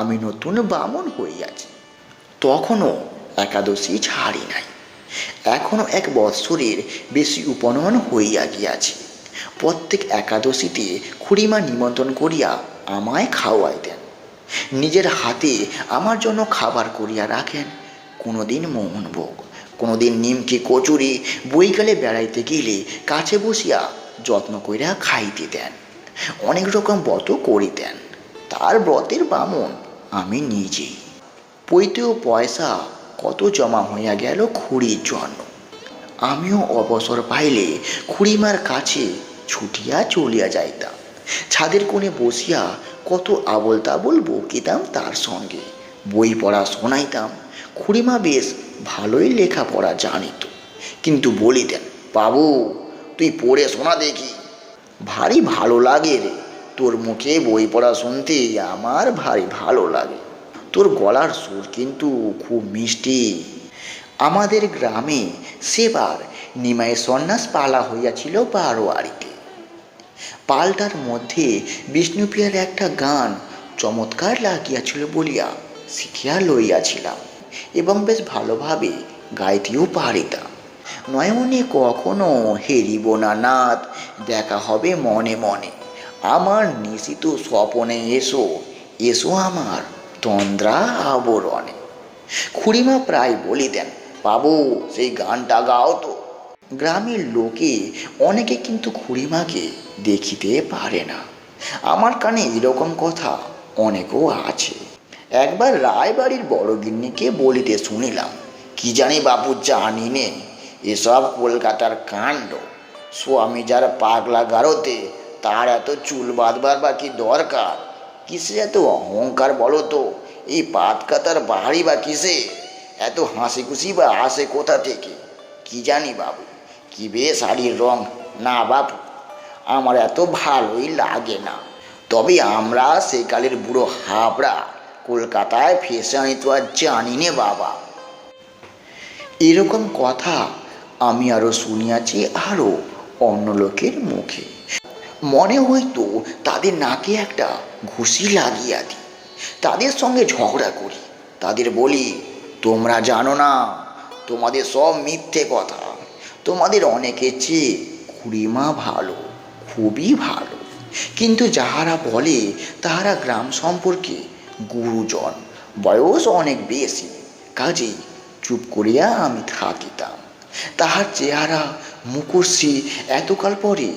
আমি নতুন বামন হইয়াছি। তখনও একাদশী ছাড়ি নাই। এখনও 1 বৎসরের বেশি উপনয়ন হইয়া গিয়াছে। প্রত্যেক একাদশীতে খুড়িমা নিমন্ত্রণ করিয়া আমায় খাওয়াইতেন। নিজের হাতে আমার জন্য খাবার করিয়া রাখেন। কোনোদিন মোহনভোগ, কোনোদিন নিমকি কচুরি, বইকালে বেড়াইতে গেলে কাছে বসিয়া যত্ন করিয়া খাইতে দেন। অনেক রকম ব্রত করিতেন। তার ব্রতের বামন আমি নিজেই। পৈতেও পয়সা কত জমা হইয়া গেল খুড়ির জন্য। আমিও অবসর পাইলে খুড়িমার কাছে ছুটিয়া চলিয়া যাইতাম। ছাদের কোণে বসিয়া কত আবোল তাবোল বকিতাম তার সঙ্গে। বই পড়া শোনাইতাম। খুড়িমা বেশ ভালোই লেখাপড়া জানিত, কিন্তু বলিতেন, বাবু তুই পড়ে শোনা দেখি, ভারী ভালো লাগে রে, তোর মুখে বই পড়া শুনতে আমার ভারী ভালো লাগে, তোর গলার সুর কিন্তু খুব মিষ্টি। আমাদের গ্রামে সেবার নিমাই সন্ন্যাস পালা হইয়াছিল বারোয়ারিতে। পালটার মধ্যে বিষ্ণুপ্রিয়ার একটা গান চমৎকার লাগিয়াছিল বলিয়া শিখিয়া লইয়াছিলাম এবং বেশ ভালোভাবে গাইতেও পারিতাম। নয়নে কখনো হেরিব না নাথ, দেখা হবে মনে মনে, আমার নিশিত স্বপনে এসো, এসো আমার তন্দ্রা আবরণে। খুড়িমা প্রায় বলিতেন, বাবু সেই গানটা গাও তো। গ্রামের লোকে অনেকে কিন্তু খুড়িমাকে দেখিতে পারে না। আমার কানে এরকম কথা অনেকও আছে। একবার রায়বাড়ির বড় গিন্নিকে বলিতে শুনিলাম, কি জানি বাবু, জানি নে, এসব কলকাতার কাণ্ড। স্বামী যার পাগলা গারোতে তার এত চুল বাঁধবার বা কি দরকার? কিসে এত অহংকার বলো তো? এই পাত কাতার বাড়ি বা কিসে? এত হাসি খুশি বা আসে কোথা থেকে? কি জানি বাবু, কি বে শাড়ির রং, না বাবু আমার এত ভালোই লাগে না। তবে আমরা সেকালের বুড়ো হাবড়া, কলকাতায় ফ্যাশন তো আর জানি নে বাবা। এরকম কথা আমি আরও শুনিয়াছি আরও অন্য লোকের মুখে। মনে হইতো তাদের নাকে একটা ঘুষি লাগিয়া দিই, তাদের সঙ্গে ঝগড়া করি, তাদের বলি, তোমরা জানো না, তোমাদের সব মিথ্যে কথা, তোমাদের অনেকের চেয়ে খুড়িমা ভালো, খুবই ভালো। কিন্তু যাহারা বলে তাহারা গ্রাম সম্পর্কে গুরুজন, বয়স অনেক বেশি, কাজেই চুপ করিয়া আমি থাকিতাম। তাহার চেহারা মুখশ্রী এতকাল পরে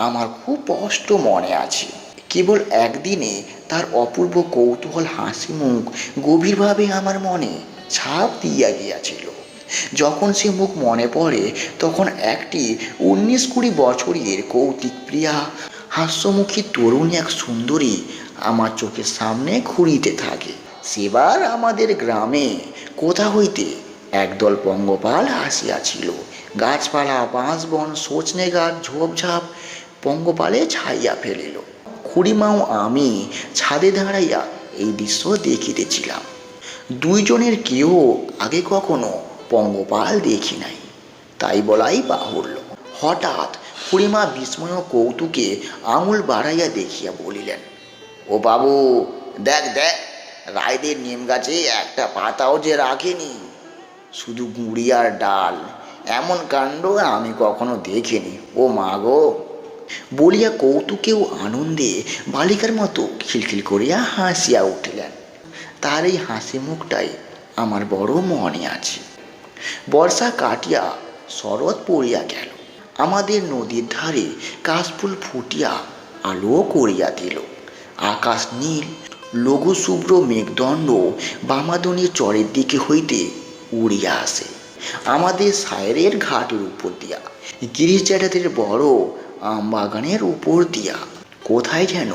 আমার খুব স্পষ্ট মনে আছে। কেবল একদিনে তার অপূর্ব কৌতূহল হাসি মুখ গভীরভাবে আমার মনে ছাপ দিয়া গিয়াছিল। যখন সে মুখ মনে পড়ে তখন একটি 19-20 বছরের কৌতুকপ্রিয়া হাস্যমুখী তরুণী এক সুন্দরী আমার চোখের সামনে ঘুরিতে থাকে। সেবার আমাদের গ্রামে কোথা হইতে একদল পঙ্গপাল আসিয়াছিল। গাছপালা, বাঁশবন, সজনে গাছ ঝোপঝাপ পঙ্গপালে ছাইয়া ফেলিল। খুড়িমাও আমি ছাদে দাঁড়াইয়া এই দৃশ্য দেখিতেছিলাম। দুইজনের কেউ আগে কখনো পঙ্গপাল দেখি নাই, তাই বলাই বাহুল্য। হঠাৎ খুড়িমা বিস্ময় কৌতুকে আঙুল বাড়াইয়া দেখিয়া বলিলেন, ও বাবু, দেখ দেখ, রায়দের নিম গাছে একটা পাতাও যে রাখেনি, শুধু গুঁড়ি আর ডাল। এমন কাণ্ড আমি কখনো দেখিনি, ও মা গো। বলিয়া কৌতুকেও আনন্দে বালিকার মতো খিলখিল করিয়া হাসিয়া উঠিলেন। তার এই হাসি মুখটাই আমার বড় মনে আছে। বর্ষা কাটিয়া শরৎ পড়িয়া গেল। আমাদের নদীর ধারে কাশফুল ফুটিয়া আলো করিয়া দিল। আকাশ নীল, লঘু শুভ্র মেঘদণ্ড বামাদনির চরের দিকে হইতে উড়িয়া আসে। আমাদের সায়েরের ঘাটের উপর দিয়া, গিরিশ জ্যাঠাদের বড় আমবাগানের উপর দিয়া কোথায় যেন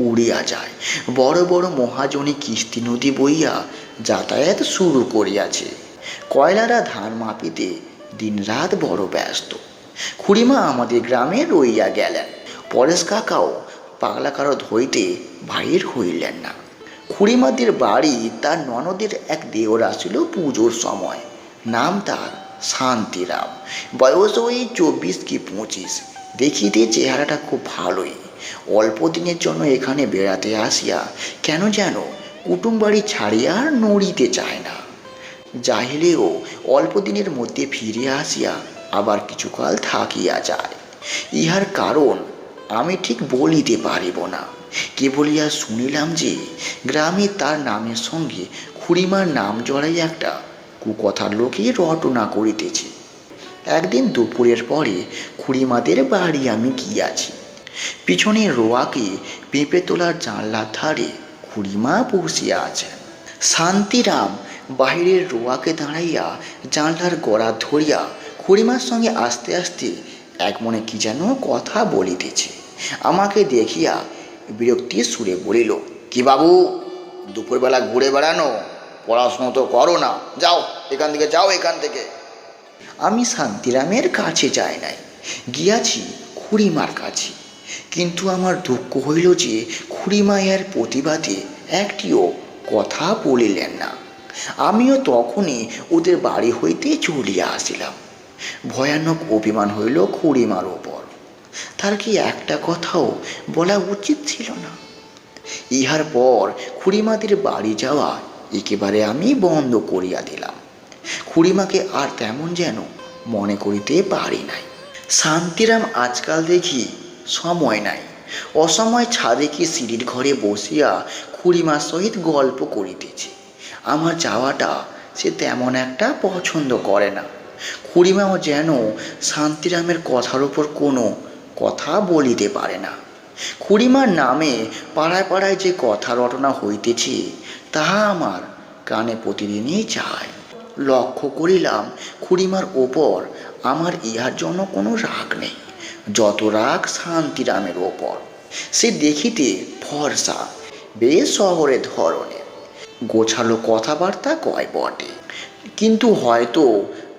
উড়িয়া যায়। বড় বড় মহাজনী কিস্তি নদী বইয়া যাতায়াত শুরু করিয়াছে। কয়লারা ধান মাপিতে দিনরাত বড় ব্যস্ত। খুড়িমা আমাদের গ্রামে রইয়া গেলেন। পরেশ কাকাও পাগলাকারদ হইতে বাহির হইলেন না। খুড়িমাদের বাড়ি তার ননদের এক দেওর আসিল পুজোর সময়। নাম তার শান্তিরাম, বয়স ওই 24 কি 25। দেখিতে চেহারাটা খুব ভালোই। অল্প দিনের জন্য এখানে বেড়াতে আসিয়া কেন যেন কুটুম বাড়ি ছাড়িয়া আর নড়িতে চায় না। যাইলেও অল্প দিনের মধ্যে ফিরে আসিয়া আবার কিছুকাল থাকিয়া যায়। ইহার কারণ আমি ঠিক বলিতে পারিব না। কেবলিয়া শুনিলাম যে গ্রামে তার নামের সঙ্গে খুড়িমার নাম জড়াই একটা কুকথার লোকে রটনা করিতেছে। একদিন দুপুরের পরে খুড়িমাদের বাড়ি আমি গিয়াছি। পিছনের রোয়াকে পেঁপে তোলার জানলার ধারে খুড়িমা বসিয়া আছেন। শান্তিরাম বাহিরের রোয়াকে দাঁড়াইয়া জানলার গড়া ধরিয়া খুড়িমার সঙ্গে আস্তে আস্তে এক মনে কি যেন কথা বলিতেছে। আমাকে দেখিয়া বিরক্তির সুরে বলিল, কি বাবু, দুপুরবেলা ঘুরে বেড়ানো? পড়াশুনো তো করো না, যাও এখান থেকে, যাও এখান থেকে। আমি শান্তিরামের কাছে যাই নাই, গিয়াছি খুড়িমার কাছে। কিন্তু আমার দুঃখ হইল যে খুড়িমা এর প্রতিবাদে একটিও কথা বলিলেন না। আমিও তখনই ওদের বাড়ি হইতে চলিয়া আসিলাম। ভয়ানক অভিমান হইল খুড়িমার ওপর। তার কি একটা কথাও বলা উচিত ছিল না? ইহার পর খুড়িমাদের বাড়ি যাওয়া একেবারে আমি বন্ধ করিয়া দিলাম। খুড়িমাকে আর তেমন যেন মনে করিতে পারি নাই। শান্তিরাম আজকাল দেখি সময় নাই, অসময় ছাদে কি সিঁড়ির ঘরে বসিয়া খুড়িমার সহিত গল্প করিতেছে। আমার যাওয়াটা সে তেমন একটা পছন্দ করে না। খুড়িমাও যেন শান্তিরামের কথার উপর কোনো কথা বলিতে পারে না। খুড়িমার নামে পাড়ায় পাড়ায় যে কথা রটনা হইতেছে তাহা আমার কানে প্রতিদিনই যায়। লক্ষ্য করিলাম খুড়িমার ওপর আমার ইহার জন্য কোনো রাগ নেই, যত রাগ শান্তিরামের ওপর। সে দেখিতে ফর্সা, বেশ শহরে ধরনের, গোছালো কথাবার্তা কয় বটে, কিন্তু হয়তো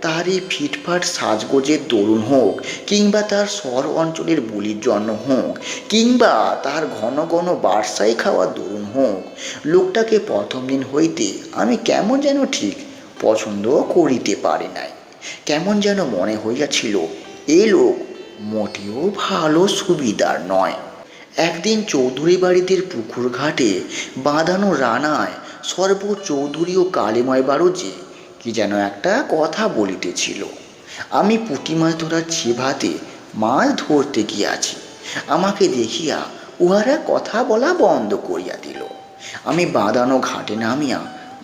তার এই ফিটফাট সাজগোজের দরুন হোক, কিংবা তার শহর অঞ্চলের বুলির জন্য হোক, কিংবা তার ঘন ঘন বার্সাই খাওয়ার দরুন হোক, লোকটাকে প্রথম দিন হইতে আমি কেমন যেন ঠিক পছন্দ করিতে পারি নাই। কেমন যেন মনে হইয়াছিল এই লোক মোটেও ভালো সুবিধার নয়। একদিন চৌধুরী বাড়িদের পুকুর ঘাটে বাঁধানো রানায় সর্ব চৌধুরী ও কালীময় বাড়ুজি কি যেন একটা কথা বলিতেছিল। আমি পুঁটি মাছ ধরার ছিভাতে মাছ ধরতে গিয়াছি। আমাকে দেখিয়া উহারা কথা বলা বন্ধ করিয়া দিল। আমি বাঁধানো ঘাটে নামিয়া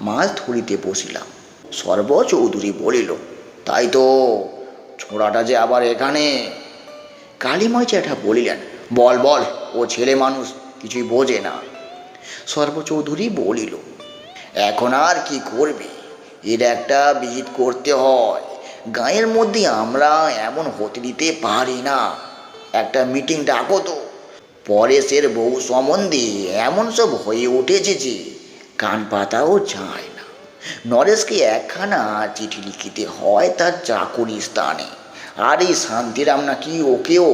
মাছ ধরিতে বসিলাম। সর্ব চৌধুরী বলিল, তাই তো, ছোড়াটা যে আবার এখানে। কালীময় জ্যাঠা বলিলেন, বল বল, ও ছেলে মানুষ কিছুই বোঝে না। সর্ব চৌধুরী বলিল, এখন আর কি করবে, এর একটা বিহিত করতে হয়। গাঁয়ের মধ্যে আমরা এমন হতে দিতে পারি না। একটা মিটিং ডাকো তো। পরেশের বউ সম্বন্ধে এমন সব হয়ে উঠেছে যে কান পাতাও যায় না। নরেশকে একখানা চিঠি লিখিতে হয় তার চাকুরি স্থানে, আর এই শান্তিরাম নাকি ওকেও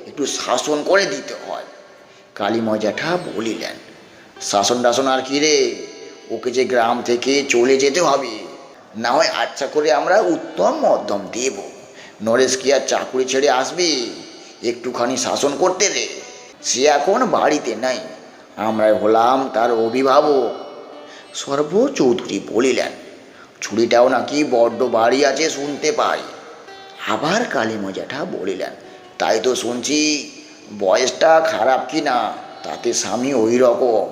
একটু শাসন করে দিতে হয়। কালীময় জ্যাঠা বলিলেন, শাসন টাসন আর কি রে, ওকে যে গ্রাম থেকে চলে যেতে হবে, না হয় আচ্ছা করে আমরা উত্তম মধ্যম দেব। নরেশ কি আর চাকুরি ছেড়ে আসবে একটুখানি শাসন করতে রে? সে এখন বাড়িতে নাই, আমরাই হলাম তার অভিভাবক। সর্ব চৌধুরী বলিলেন, ছুরিটাও নাকি বড্ড বাড়ি আছে শুনতে পাই। আবার কালীময় জ্যাঠা বলিলেন, তাই তো শুনছি, বয়সটা খারাপ কি না, তাতে স্বামী ওই রকম।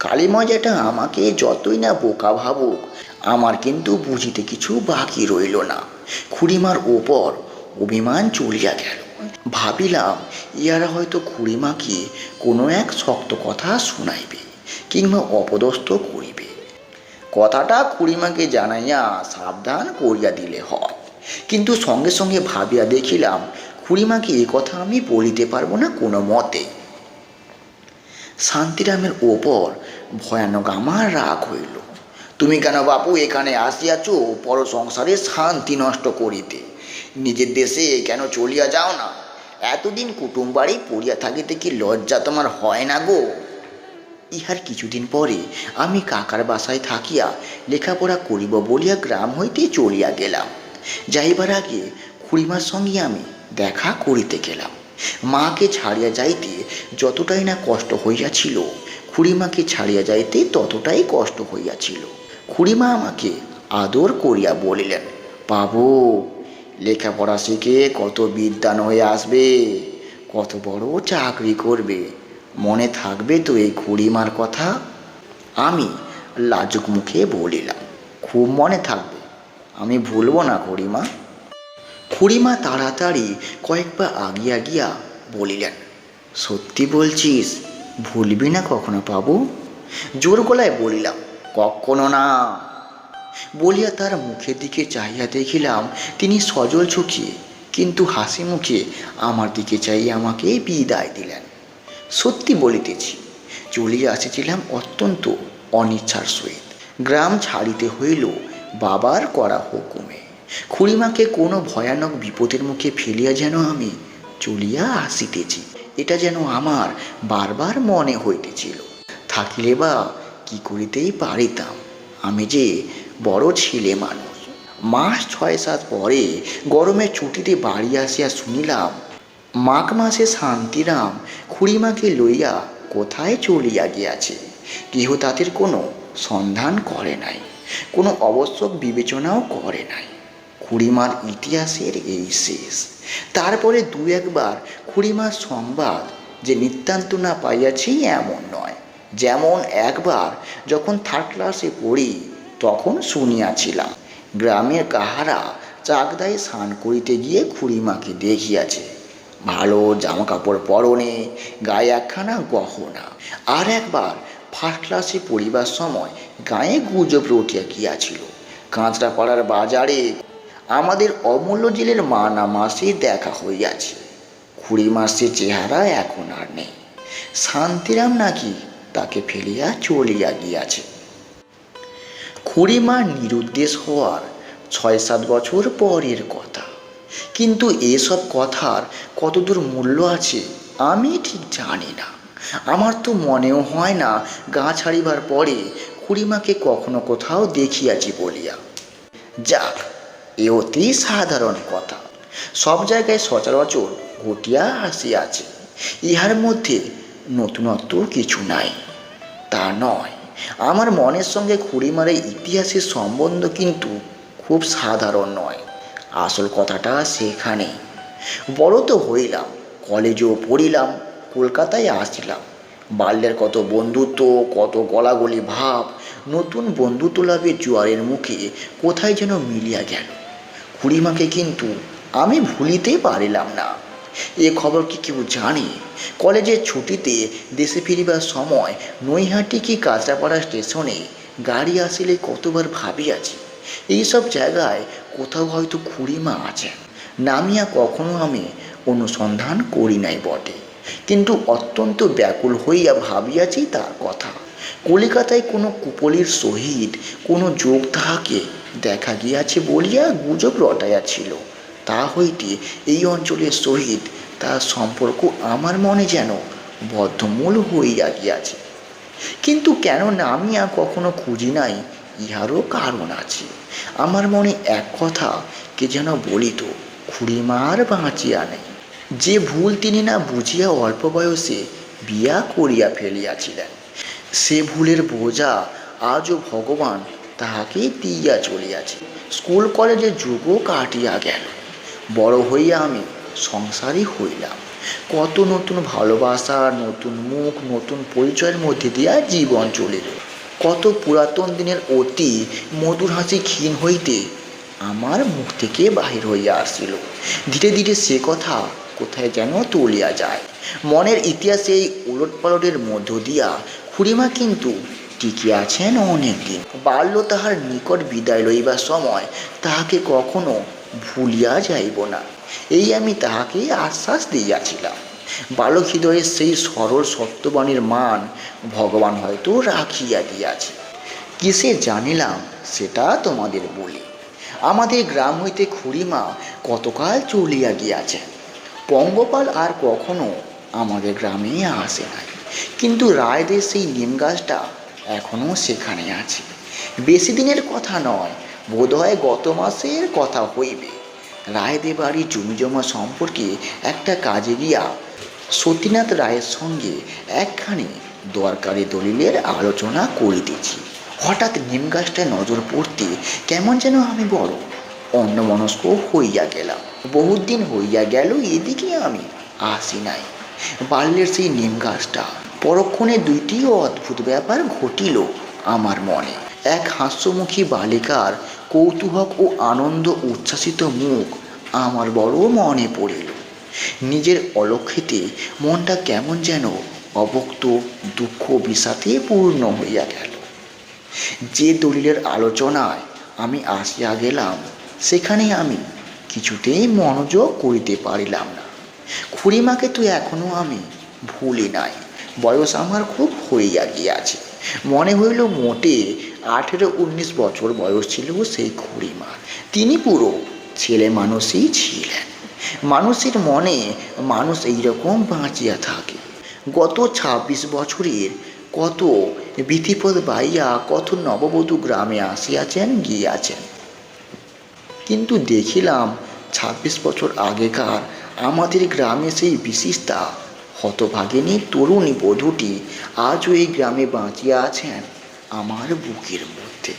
কালীময় জ্যাঠা আমাকে যতই না বোকা ভাবুক, আমার কিন্তু বুঝিতে কিছু বাকি রইল না। খুড়িমার ওপর অভিমান চলিয়া গেল। ভাবিলাম ইহারা হয়তো খুড়িমাকে কোনো এক শক্ত কথা শুনাইবে, কিংবা অপদস্থ করিবে। কথাটা খুড়িমাকে জানাইয়া সাবধান করিয়া দিলে হয়। কিন্তু সঙ্গে সঙ্গে ভাবিয়া দেখিলাম খুড়িমাকে এ কথা আমি বলিতে পারবো না কোনো মতে। শান্তিরামের ওপর ভয়ানক আমার রাগ হইল। তুমি কেন বাপু এখানে আসিয়াছ পর সংসারে শান্তি নষ্ট করিতে? নিজের দেশে কেন চলিয়া যাও না? এতদিন কুটুম বাড়ি পড়িয়া থাকিতে কি লজ্জা তোমার হয় না গো? ইহার কিছুদিন পরে আমি কাকার বাসায় থাকিয়া লেখাপড়া করিব বলিয়া গ্রাম হইতে চলিয়া গেলাম। যাইবার আগে খুড়িমার সঙ্গে আমি দেখা করিতে গেলাম। মাকে ছাড়িয়া যাইতে যতটাই না কষ্ট হইয়াছিল, খুড়িমাকে ছাড়িয়া যাইতে ততটাই কষ্ট হইয়াছিল। খুড়িমা আমাকে আদর করিয়া বলিলেন, বাবু, লেখাপড়া শিখে কত বিদ্বান হয়ে আসবে, কত বড় চাকরি করবে, মনে থাকবে তো এই খুড়িমার কথা? আমি লাজুক মুখে বলিলাম, খুব মনে থাকবে, আমি ভুলব না খুড়িমা। খুড়িমা তাড়াতাড়ি কয়েকবার আগিয়া গিয়া বলিলেন, সত্যি বলছিস? ভুলবি না কখনো বাবু? জোর গলায় বলিলাম, কখনো না। বলিয়া তার মুখের দিকে চাহিয়া দেখিলাম তিনি সজল চোখে কিন্তু হাসি মুখে আমার দিকে চাইয়া আমাকে বিদায় দিলেন। সত্যি বলিতেছি, চলিয়া আসিছিলাম অত্যন্ত অনিচ্ছার সহিত। গ্রাম ছাড়িতে হইল বাবার করা হুকুমে। খুড়িমাকে কোনো ভয়ানক বিপদের মুখে ফেলিয়া যেন আমি চলিয়া আসিতেছি, এটা যেন আমার বারবার মনে হইতেছিল। থাকিলে বা কি করিতেই পারিতাম, আমি যে বড় ছেলে মানুষ। মাস 6-7 পরে গরমের ছুটিতে বাড়ি আসিয়া শুনিলাম মাঘ মাসে শান্তিরাম খুড়িমাকে লইয়া কোথায় চলিয়া গিয়াছে। কেহ তাদের কোনো সন্ধান করে নাই, কোনো আবশ্যক বিবেচনাও করে নাই। খুড়িমার ইতিহাসের এই শেষ। তারপরে 2-1বার খুড়িমার সংবাদ যে নিতান্ত না পাইয়াছি এমন নয়। যেমন একবার যখন 3rd ক্লাসে পড়ি তখন শুনিয়াছিলাম গ্রামের কাহারা চাকদায় স্নান করিতে গিয়ে খুড়িমাকে দেখিয়াছে, ভালো জামা কাপড় পরনে, গায়ে একখানা গহনা। আর একবার 1st ক্লাসে পড়িবার সময় গায়ে গুজব রটিয়া গিয়াছিল, কাঁচরাপাড়ার বাজারে আমাদের অমূল্য জেলের মানা মাসে দেখা হইয়াছে। খুড়িমার সে চেহারা এখন আর নেই। শান্তিরাম নাকি তাকে ফেলিয়া চলিয়া গিয়াছে। খুড়িমার নিরুদ্দেশ হওয়ার 6-7 বছর পরের কথা, কিন্তু এসব কথার কতদূর মূল্য আছে আমি ঠিক জানি না। আমার তো মনেও হয় না গা ছাড়িবার পরে খুড়িমাকে কখনো কোথাও দেখিয়াছি বলিয়া। যাক, এ অতি সাধারণ কথা, সব জায়গায় সচরাচর ঘটিয়া আসিয়াছে, ইহার মধ্যে নতুনত্ব কিছু নাই। তা নয়, আমার মনের সঙ্গে খুড়িমার এই ইতিহাসের সম্বন্ধ কিন্তু খুব সাধারণ নয়। আসল কথাটা সেখানে। বড় তো হইলাম, কলেজেও পড়িলাম, কলকাতায় আসছিলাম, বাল্যের কত বন্ধুত্ব, কত গলাগলি ভাব, নতুন বন্ধুত্ব লাভের জোয়ারের মুখে কোথায় যেন মিলিয়া গেল। খুড়িমাকে কিন্তু আমি ভুলিতে পারিলাম না। এ খবর কি কেউ জানে? কলেজের ছুটিতে দেশে ফিরিবার সময় নৈহাটি কি কাঁচরাপাড়া স্টেশনে গাড়ি আসিলে কতবার ভাবিয়াছি এইসব জায়গায় কোথাও হয়তো খুড়িমা আছেন। নামিয়া কখনো আমি অনুসন্ধান করি নাই বটে, কিন্তু অত্যন্ত ব্যাকুল হইয়া ভাবিয়াছি তার কথা। কলিকাতায় কোনো কুপলির সহিত কোনো যোগ তাহাকে দেখা গিয়াছে বলিয়া গুজব রটাইয়াছিল। তা হইতে এই অঞ্চলের সহিত তার সম্পর্ক আমার মনে যেন বদ্ধমূল হইয়া গিয়াছে। কিন্তু কেন নামিয়া কখনো খুঁজি নাই, ইহারও কারণ আছে। আমার মনে এক কথা কে যেন বলিত, খুড়িমার বাঁচিয়া নেই। যে ভুল তিনি না বুঝিয়া অল্প বয়সে বিয়া করিয়া ফেলিয়াছিলেন, সে ভুলের বোঝা আজও ভগবান তাহাকে দিয়া চলিয়াছে। স্কুল কলেজের যুগও কাটিয়া গেল, বড় হইয়া আমি সংসারী হইলাম। কত নতুন ভালোবাসা, নতুন মুখ, নতুন পরিচয়ের মধ্যে দিয়া জীবন চলিল। কত পুরাতন দিনের অতি মধুর হাসি ক্ষীণ হইতে আমার মুখ থেকে বাহির হইয়া আসছিল। ধীরে ধীরে সে কথা কোথায় যেন তলিয়া যায়। মনের ইতিহাসে এই উলট পালটের মধ্য দিয়া খুড়িমা কিন্তু টিকে আছেন অনেক দিন। বাল্য তাহার নিকট বিদায় লইবার সময় তাহাকে কখনো ভুলিয়া যাইব না, এই আমি তাহাকে আশ্বাস দিয়াছিলাম। বালক হৃদয়ের সেই সরল সত্যবাণীর মান ভগবান হয়তো রাখিয়া দিয়াছে। কিসে জানিলাম সেটা তোমাদের বলি। আমাদের গ্রাম হইতে খুড়িমা কতকাল চলিয়া গিয়াছেন। পঙ্গপাল আর কখনো আমাদের গ্রামে আসে নাই, কিন্তু রায়দের সেই নিম গাছটা এখনও সেখানে আছে। বেশি দিনের কথা নয়, বোধহয় গত মাসের কথা হইবে। রায়দের বাড়ির জমিজমা সম্পর্কে একটা কাজে গিয়া সতীনাথ রায়ের সঙ্গে একখানি দরকারি দলিলের আলোচনা করিতেছি। হঠাৎ নিম গাছটায় নজর পড়তে কেমন যেন আমি বড় অন্যমনস্ক হইয়া গেলাম। বহুত দিন হইয়া গেল এদিকে আমি আসি নাই। বাল্যের সেই নিম গাছটা, পরক্ষণে দুইটি অদ্ভুত ব্যাপার ঘটিল আমার মনে। এক হাস্যমুখী বালিকার কৌতূহক ও আনন্দ উচ্ছ্বাসিত মুখ আমার বড় মনে পড়িল। নিজের অলক্ষিতে মনটা কেমন যেন অবক্ত দুঃখ বিষাদে পূর্ণ হইয়া গেল। যে দলিলের আলোচনায় আমি আসিয়া গেলাম সেখানে আমি কিছুতেই মনোযোগ করিতে পারিলাম না। খুড়িমাকে তো এখনো আমি ভুলি নাই। বয়স আমার খুব হইয়া গিয়াছে। মনে হইল মোটে 18-19 বছর বয়স ছিল সেই খুড়িমার। তিনি পুরো ছেলে মানুষই ছিলেন। মানুষের মনে মানুষ এইরকম বাঁচিয়া থাকে। গত 26 বছরের কত বিধিপদ বাইয়া কত নববধূ গ্রামে আসিয়াছেন গিয়াছেন, কিন্তু দেখিলাম 26 বছর আগেকার আমাদের গ্রামে সেই বিশিষ্টা হতভাগিনী তরুণী বধূটি আজও এই গ্রামে বাঁচিয়া আছেন আমার বুকের মধ্যে।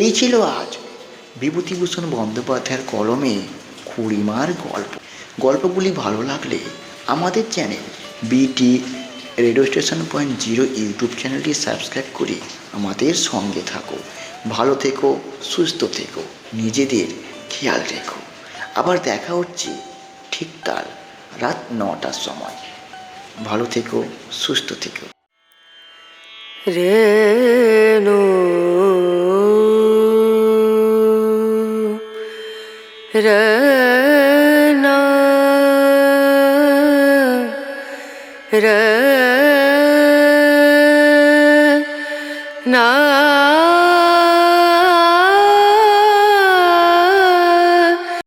এই ছিল আজ বিভূতিভূষণ বন্দ্যোপাধ্যায়ের কলমে খুড়িমার গল্প। গল্পগুলি ভালো লাগলে আমাদের চ্যানেল বিটি রেডিও স্টেশন .0 ইউটিউব চ্যানেলটি সাবস্ক্রাইব করে আমাদের সঙ্গে থাকো। ভালো থেকো, সুস্থ থেকো, নিজেদের খেয়াল রেখো। আবার দেখা হচ্ছে ঠিক কাল রাত 9টার সময়। ভালো থেকো, সুস্থ থেকো। রেণু রনা রনা